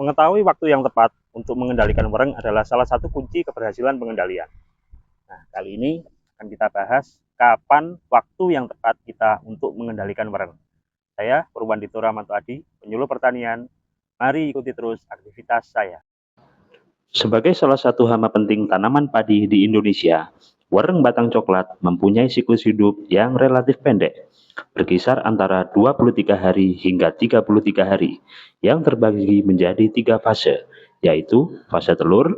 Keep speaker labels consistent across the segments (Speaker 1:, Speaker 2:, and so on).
Speaker 1: Mengetahui waktu yang tepat untuk mengendalikan wereng adalah salah satu kunci keberhasilan pengendalian. Nah, kali ini akan kita bahas kapan waktu yang tepat kita untuk mengendalikan wereng. Saya Purwandito Ramanto Adi, penyuluh pertanian. Mari ikuti terus aktivitas saya. Sebagai salah satu hama penting tanaman padi di Indonesia, wereng batang coklat mempunyai siklus hidup yang relatif pendek, berkisar antara 23 hari hingga 33 hari, yang terbagi menjadi 3 fase, yaitu fase telur,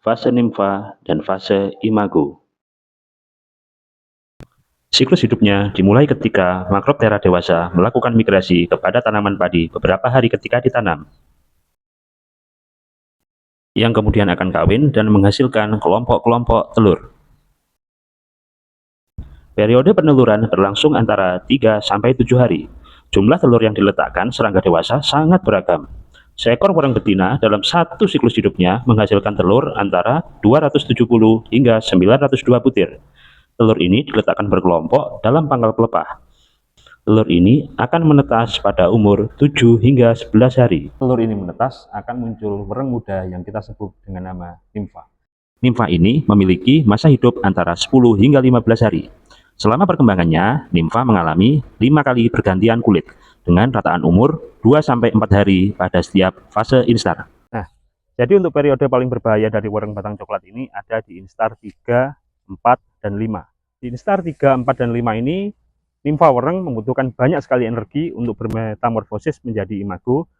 Speaker 1: fase nimfa, dan fase imago. Siklus hidupnya dimulai ketika Macroptera dewasa melakukan migrasi kepada tanaman padi beberapa hari ketika ditanam, yang kemudian akan kawin dan menghasilkan kelompok-kelompok telur. Periode peneluran berlangsung antara 3-7 hari. Jumlah telur yang diletakkan serangga dewasa sangat beragam. Seekor wereng betina dalam satu siklus hidupnya menghasilkan telur antara 270 hingga 902 butir. Telur ini diletakkan berkelompok dalam pangkal pelepah. Telur ini akan menetas pada umur 7 hingga 11 hari. Telur ini menetas akan muncul wereng muda yang kita sebut dengan nama nimfa. Nimfa ini memiliki masa hidup antara 10 hingga 15 hari. Selama perkembangannya, nimfa mengalami 5 kali pergantian kulit dengan rataan umur 2-4 hari pada setiap fase instar. Nah, jadi untuk periode paling berbahaya dari wereng batang coklat ini ada di instar 3, 4, dan 5. Di instar 3, 4, dan 5 ini, nimfa wereng membutuhkan banyak sekali energi untuk bermetamorfosis menjadi imago,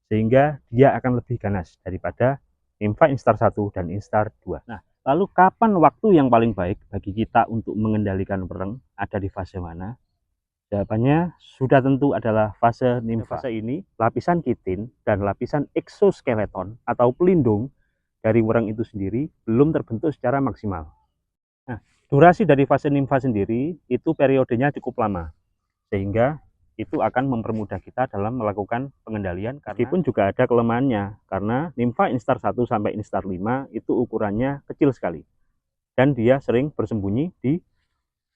Speaker 1: sehingga dia akan lebih ganas daripada nimfa instar 1 dan instar 2. Nah, lalu kapan waktu yang paling baik bagi kita untuk mengendalikan wereng? Ada di fase mana? Jawabannya sudah tentu adalah fase nimfa. Fase ini, lapisan kitin dan lapisan exoskeleton atau pelindung dari wereng itu sendiri belum terbentuk secara maksimal. Nah, durasi dari fase nimfa sendiri itu periodenya cukup lama, sehingga itu akan mempermudah kita dalam melakukan pengendalian. Meskipun juga ada kelemahannya, karena nimfa instar 1 sampai instar 5 itu ukurannya kecil sekali, dan dia sering bersembunyi di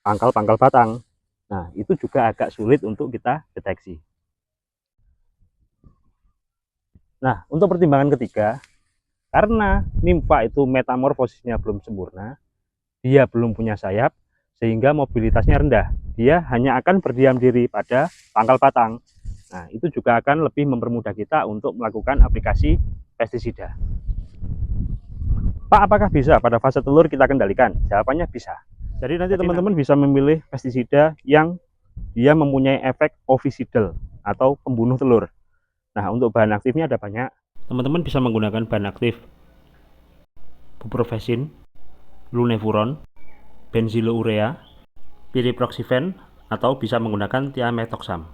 Speaker 1: pangkal-pangkal batang. Nah, itu juga agak sulit untuk kita deteksi. Nah, untuk pertimbangan ketiga, karena nimfa itu metamorfosisnya belum sempurna, dia belum punya sayap, sehingga mobilitasnya rendah. Dia hanya akan berdiam diri pada pangkal batang. Nah, itu juga akan lebih mempermudah kita untuk melakukan aplikasi pestisida. Pak, apakah bisa pada fase telur kita kendalikan? Jawabannya bisa. Jadi nanti teman-teman bisa memilih pestisida yang dia mempunyai efek ovicidal atau pembunuh telur. Nah, untuk bahan aktifnya ada banyak. Teman-teman bisa menggunakan bahan aktif buprofen, lunefuron, benzilourea, piriproxifen, atau bisa menggunakan thiamethoxam.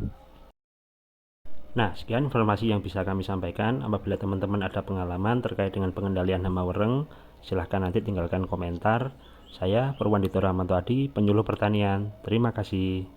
Speaker 1: Nah, sekian informasi yang bisa kami sampaikan. Apabila teman-teman ada pengalaman terkait dengan pengendalian hama wereng, silahkan nanti tinggalkan komentar. Saya Purwandito Ramanto Adi, penyuluh pertanian. Terima kasih.